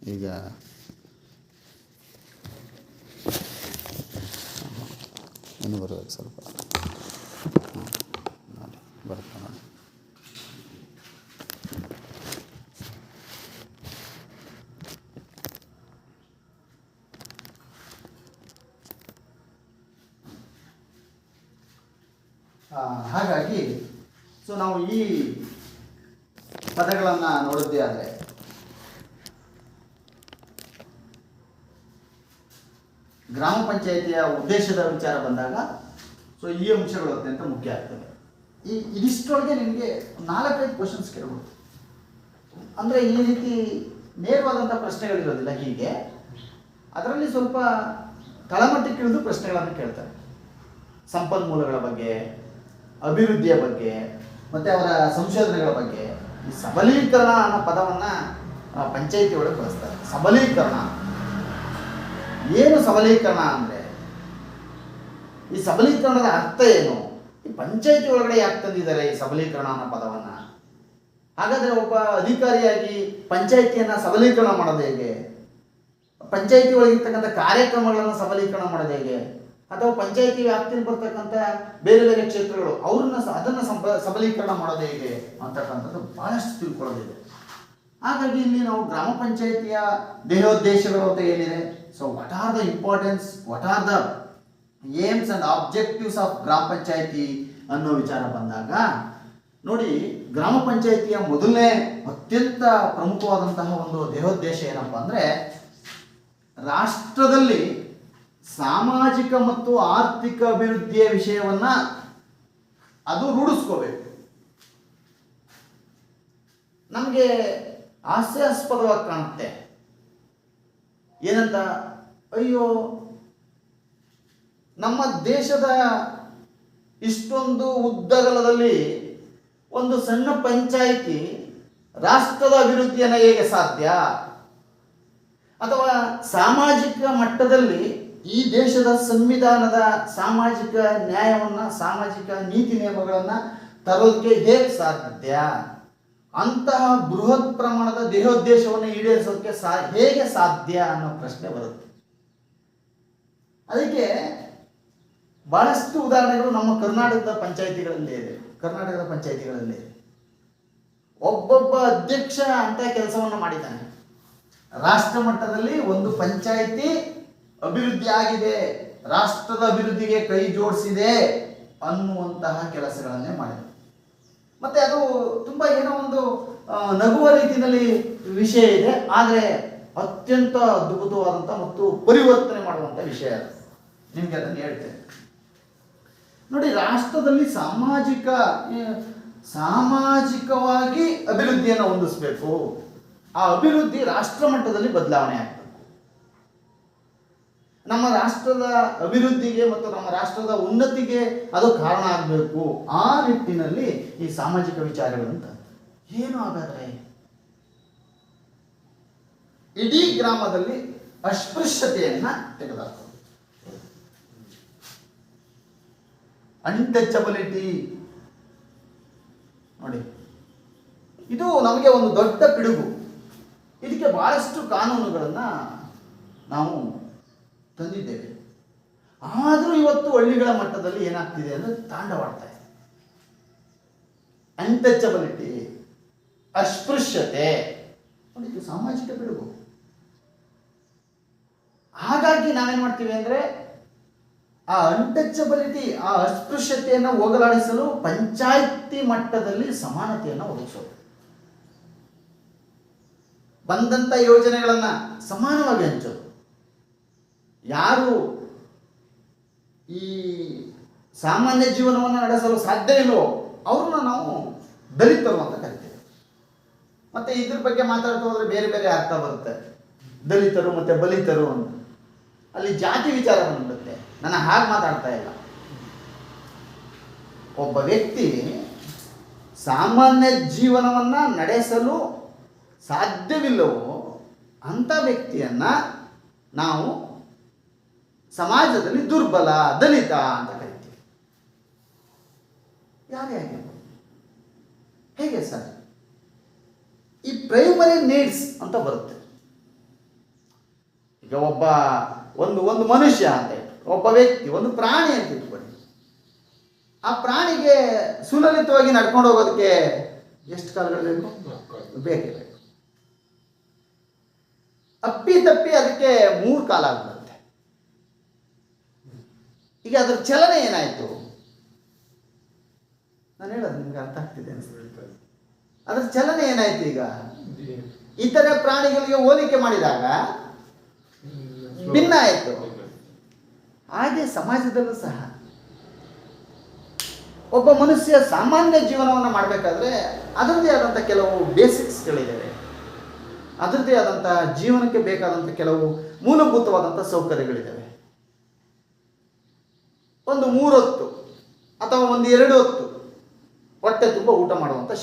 ಈಗ ಇನ್ನು ಬರಬೇಕು ಸ್ವಲ್ಪ. ನೋಡಿ ಬರ್ತಾ ನೋಡಿ. ಹಾಗಾಗಿ ನಾವು ಈ ಪದಗಳನ್ನು ನೋಡಿದ್ದೇ ಆದರೆ ಗ್ರಾಮ ಪಂಚಾಯಿತಿಯ ಉದ್ದೇಶದ ವಿಚಾರ ಬಂದಾಗ ಈ ಅಂಶಗಳು ಅತ್ಯಂತ ಮುಖ್ಯ ಆಗ್ತವೆ. ಇದಿಷ್ಟರೊಳಗೆ ನಿಮಗೆ 4-5 ಕ್ವಶನ್ಸ್ ಕೇಳ್ಬೋದು. ಅಂದರೆ ಈ ರೀತಿ ನೇರವಾದಂಥ ಪ್ರಶ್ನೆಗಳಿರೋದಿಲ್ಲ. ಹೀಗೆ ಅದರಲ್ಲಿ ಸ್ವಲ್ಪ ತಳಮಟ್ಟಕ್ಕೆ ಇಳಿದು ಪ್ರಶ್ನೆಗಳನ್ನು ಕೇಳ್ತಾರೆ. ಸಂಪನ್ಮೂಲಗಳ ಬಗ್ಗೆ, ಅಭಿವೃದ್ಧಿಯ ಬಗ್ಗೆ, ಮತ್ತು ಅವರ ಸಂಶೋಧನೆಗಳ ಬಗ್ಗೆ. ಈ ಸಬಲೀಕರಣ ಅನ್ನೋ ಪದವನ್ನು ಪಂಚಾಯಿತಿ ಒಳಗೆ ಬಳಸ್ತಾರೆ. ಸಬಲೀಕರಣ ಏನು? ಸಬಲೀಕರಣ ಅಂದರೆ ಈ ಸಬಲೀಕರಣದ ಅರ್ಥ ಏನು? ಈ ಪಂಚಾಯಿತಿ ಒಳಗಡೆ ಯಾಕೆ ತಂದಿದ್ದಾರೆ ಈ ಸಬಲೀಕರಣ ಅನ್ನೋ ಪದವನ್ನು? ಹಾಗಾದರೆ ಒಬ್ಬ ಅಧಿಕಾರಿಯಾಗಿ ಪಂಚಾಯಿತಿಯನ್ನು ಸಬಲೀಕರಣ ಮಾಡೋದು ಹೇಗೆ? ಪಂಚಾಯಿತಿ ಒಳಗಿರ್ತಕ್ಕಂಥ ಕಾರ್ಯಕ್ರಮಗಳನ್ನು ಸಬಲೀಕರಣ ಮಾಡೋದು ಹೇಗೆ? ಅಥವಾ ಪಂಚಾಯಿತಿ ವ್ಯಾಪ್ತಿಯಲ್ಲಿ ಬರ್ತಕ್ಕಂಥ ಬೇರೆ ಬೇರೆ ಕ್ಷೇತ್ರಗಳು ಅದನ್ನು ಸಬಲೀಕರಣ ಮಾಡೋದು ಹೇಗೆ ಅಂತಕ್ಕಂಥದ್ದು ಭಾಳಷ್ಟು ತಿಳ್ಕೊಳ್ಳೋದಿದೆ. ಹಾಗಾಗಿ ಇಲ್ಲಿ ನಾವು ಗ್ರಾಮ ಪಂಚಾಯಿತಿಯ ದೇಹೋದ್ದೇಶಗಳು ಅಂತ ಏನಿದೆ, what are the importance, what are the aims and objectives of ಗ್ರಾಮ ಪಂಚಾಯಿತಿ ಅನ್ನೋ ವಿಚಾರ ಬಂದಾಗ ನೋಡಿ, ಗ್ರಾಮ ಪಂಚಾಯಿತಿಯ ಮೊದಲನೇ ಅತ್ಯಂತ ಪ್ರಮುಖವಾದಂತಹ ಒಂದು ದೇಹೋದ್ದೇಶ ಏನಪ್ಪ ಅಂದರೆ, ರಾಷ್ಟ್ರದಲ್ಲಿ ಸಾಮಾಜಿಕ ಮತ್ತು ಆರ್ಥಿಕ ಅಭಿವೃದ್ಧಿಯ ವಿಷಯವನ್ನ ಅದು ರೂಢಿಸ್ಕೋಬೇಕು. ನಮಗೆ ಹಾಸ್ಯಾಸ್ಪದವಾಗಿ ಕಾಣುತ್ತೆ. ಏನಂತ? ಅಯ್ಯೋ, ನಮ್ಮ ದೇಶದ ಇಷ್ಟೊಂದು ಉದ್ದಗಲದಲ್ಲಿ ಒಂದು ಸಣ್ಣ ಪಂಚಾಯಿತಿ ರಾಷ್ಟ್ರದ ಅಭಿವೃದ್ಧಿಯನ್ನು ಹೇಗೆ ಸಾಧ್ಯ? ಅಥವಾ ಸಾಮಾಜಿಕ ಮಟ್ಟದಲ್ಲಿ ಈ ದೇಶದ ಸಂವಿಧಾನದ ಸಾಮಾಜಿಕ ನ್ಯಾಯವನ್ನು, ಸಾಮಾಜಿಕ ನೀತಿ ನಿಯಮಗಳನ್ನು ತರೋದಕ್ಕೆ ಹೇಗೆ ಸಾಧ್ಯ? ಅಂತಹ ಬೃಹತ್ ಪ್ರಮಾಣದ ದೇಹೋದ್ದೇಶವನ್ನು ಈಡೇರಿಸೋದಕ್ಕೆ ಹೇಗೆ ಸಾಧ್ಯ ಅನ್ನೋ ಪ್ರಶ್ನೆ ಬರುತ್ತೆ. ಅದಕ್ಕೆ ಬಹಳಷ್ಟು ಉದಾಹರಣೆಗಳು ನಮ್ಮ ಕರ್ನಾಟಕದ ಪಂಚಾಯಿತಿಗಳಲ್ಲೇ ಇದೆ. ಒಬ್ಬೊಬ್ಬ ಅಧ್ಯಕ್ಷ ಅಂತ ಕೆಲಸವನ್ನು ಮಾಡಿದ್ದಾನೆ. ರಾಷ್ಟ್ರ ಮಟ್ಟದಲ್ಲಿ ಒಂದು ಪಂಚಾಯಿತಿ ಅಭಿವೃದ್ಧಿ ಆಗಿದೆ, ರಾಷ್ಟ್ರದ ಅಭಿವೃದ್ಧಿಗೆ ಕೈ ಜೋಡಿಸಿದೆ ಅನ್ನುವಂತಹ ಕೆಲಸಗಳನ್ನೇ ಮಾಡಿದೆ. ಮತ್ತೆ ಅದು ತುಂಬ ಏನೋ ಒಂದು ನಗುವ ರೀತಿಯಲ್ಲಿ ವಿಷಯ ಇದೆ, ಆದರೆ ಅತ್ಯಂತ ಅದ್ಭುತವಾದಂಥ ಮತ್ತು ಪರಿವರ್ತನೆ ಮಾಡುವಂಥ ವಿಷಯ. ನಿಮಗೆ ಅದನ್ನು ಹೇಳ್ತೇನೆ ನೋಡಿ. ರಾಷ್ಟ್ರದಲ್ಲಿ ಸಾಮಾಜಿಕವಾಗಿ ಅಭಿವೃದ್ಧಿಯನ್ನು ಹೊಂದಿಸಬೇಕು. ಆ ಅಭಿವೃದ್ಧಿ ರಾಷ್ಟ್ರ ಮಟ್ಟದಲ್ಲಿ ಬದಲಾವಣೆ ಆಗ್ತದೆ. ನಮ್ಮ ರಾಷ್ಟ್ರದ ಅಭಿವೃದ್ಧಿಗೆ ಮತ್ತು ನಮ್ಮ ರಾಷ್ಟ್ರದ ಉನ್ನತಿಗೆ ಅದು ಕಾರಣ ಆಗಬೇಕು. ಆ ನಿಟ್ಟಿನಲ್ಲಿ ಈ ಸಾಮಾಜಿಕ ವಿಚಾರಗಳಂತ ಏನು? ಹಾಗಾದ್ರೆ ಇಡೀ ಗ್ರಾಮದಲ್ಲಿ ಅಸ್ಪೃಶ್ಯತೆಯನ್ನ ತೆಗೆದುಹಾಕೋದು, ಅನ್ಟಚಬಿಲಿಟಿ ನೋಡಿ, ಇದು ನಮಗೆ ಒಂದು ದೊಡ್ಡ ಪಿಡುಗು. ಇದಕ್ಕೆ ಬಹಳಷ್ಟು ಕಾನೂನುಗಳನ್ನು ನಾವು ತಂದಿದ್ದೇವೆ. ಆದರೂ ಇವತ್ತು ಹಳ್ಳಿಗಳ ಮಟ್ಟದಲ್ಲಿ ಏನಾಗ್ತಿದೆ ಅಂದರೆ ತಾಂಡವಾಡ್ತಾ ಇದೆ. ಅನ್ಟಚಬಿಲಿಟಿ, ಅಸ್ಪೃಶ್ಯತೆ ನೋಡಿ, ಇದು ಸಾಮಾಜಿಕ ಪಿಡುಗು. ಹಾಗಾಗಿ ನಾವೇನು ಮಾಡ್ತೀವಿ ಅಂದರೆ ಆ ಅನ್ಟಚಬಿಲಿಟಿ, ಆ ಅಸ್ಪೃಶ್ಯತೆಯನ್ನು ಹೋಗಲಾಡಿಸಲು ಪಂಚಾಯಿತಿ ಮಟ್ಟದಲ್ಲಿ ಸಮಾನತೆಯನ್ನು ಒದಗಿಸೋದು, ಬಂದಂಥ ಯೋಜನೆಗಳನ್ನು ಸಮಾನವಾಗಿ ಹಂಚೋದು. ಯಾರು ಈ ಸಾಮಾನ್ಯ ಜೀವನವನ್ನು ನಡೆಸಲು ಸಾಧ್ಯವಿಲ್ಲವೋ ಅವ್ರನ್ನ ನಾವು ದಲಿತರು ಅಂತ ಕರಿತೇವೆ. ಮತ್ತೆ ಇದ್ರ ಬಗ್ಗೆ ಮಾತಾಡ್ತಾ ಹೋದ್ರೆ ಬೇರೆ ಬೇರೆ ಅರ್ಥ ಬರುತ್ತೆ. ದಲಿತರು ಮತ್ತೆ ಬಲಿತರು ಅಂತ ಅಲ್ಲಿ ಜಾತಿ ವಿಚಾರ ಬಂದ್ಬಿಡುತ್ತೆ. ನಾನು ಹಾಗೆ ಮಾತಾಡ್ತಾ ಇಲ್ಲ. ಒಬ್ಬ ವ್ಯಕ್ತಿ ಸಾಮಾನ್ಯ ಜೀವನವನ್ನ ನಡೆಸಲು ಸಾಧ್ಯವಿಲ್ಲವೋ ಅಂಥ ವ್ಯಕ್ತಿಯನ್ನ ನಾವು ಸಮಾಜದಲ್ಲಿ ದುರ್ಬಲ, ದಲಿತ ಅಂತ ಕರಿತೀವಿ. ಯಾರೇ ಹೇಗೆ ಸರ್? ಈ ಪ್ರೈಮರಿ ನೀಡ್ಸ್ ಅಂತ ಬರುತ್ತೆ. ಈಗ ಒಂದು ಮನುಷ್ಯ ಅಂತ ಇಟ್ಟು, ಒಬ್ಬ ವ್ಯಕ್ತಿ, ಒಂದು ಪ್ರಾಣಿ ಅಂತ ಇಟ್ಕೊಳ್ಳಿ. ಆ ಪ್ರಾಣಿಗೆ ಸುಲಲಿತವಾಗಿ ನಡ್ಕೊಂಡು ಹೋಗೋದಕ್ಕೆ ಎಷ್ಟು ಕಾಲಗಳು ಬೇಕೇ ಬೇಕು. ಅಪ್ಪಿ ತಪ್ಪಿ ಅದಕ್ಕೆ 3 ಕಾಲ ಆಗ್ಬಿಡುತ್ತೆ. ಈಗ ಅದರ ಚಲನೆ ಏನಾಯ್ತು? ನಾನು ಹೇಳೋದು ನಿಮ್ಗೆ ಅರ್ಥ ಆಗ್ತಿದೆ ಅನ್ಸುತ್ತೆ. ಅದರ ಚಲನೆ ಏನಾಯ್ತು? ಈಗ ಇತರೆ ಪ್ರಾಣಿಗಳಿಗೆ ಹೋಲಿಕೆ ಮಾಡಿದಾಗ ಭಿನ್ನ ಆಯಿತು. ಹಾಗೆ ಸಮಾಜದಲ್ಲೂ ಸಹ ಒಬ್ಬ ಮನುಷ್ಯ ಸಾಮಾನ್ಯ ಜೀವನವನ್ನು ಮಾಡಬೇಕಾದ್ರೆ ಅದರದ್ದೇ ಆದಂಥ ಕೆಲವು ಬೇಸಿಕ್ಸ್ಗಳಿದ್ದಾವೆ, ಅದರದ್ದೇ ಆದಂಥ ಜೀವನಕ್ಕೆ ಬೇಕಾದಂಥ ಕೆಲವು ಮೂಲಭೂತವಾದಂಥ ಸೌಕರ್ಯಗಳಿದ್ದಾವೆ. ಒಂದು 3 ಹೊತ್ತು ಅಥವಾ ಒಂದು 2 ಹೊತ್ತು ಹೊಟ್ಟೆ ತುಂಬ ಊಟ ಮಾಡುವಂಥ